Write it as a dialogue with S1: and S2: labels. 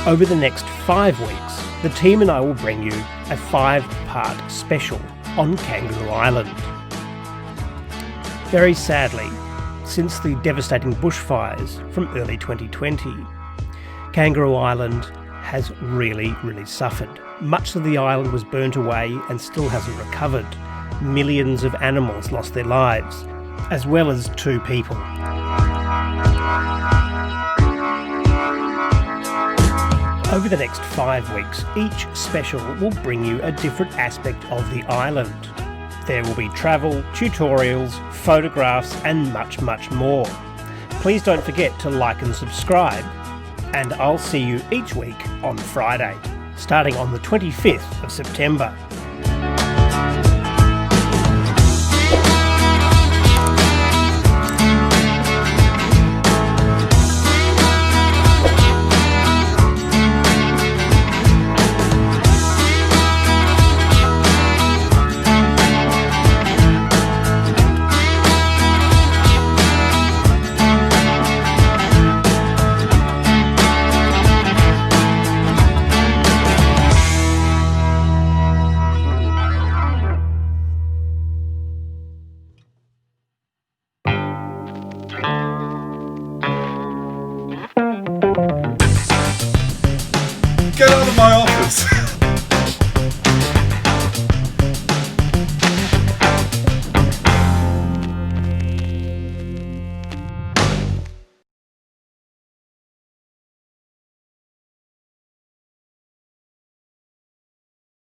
S1: Over the next 5 weeks, the team and I will bring you a 5-part special on Kangaroo Island. Very sadly, since the devastating bushfires from early 2020, Kangaroo Island has really suffered. Much of the island was burnt away and still hasn't recovered. Millions of animals lost their lives, as well as 2 people. Over the next 5 weeks, each special will bring you a different aspect of the island. There will be travel, tutorials, photographs and much more. Please don't forget to like and subscribe, and I'll see you each week on Friday, starting on the 25th of September.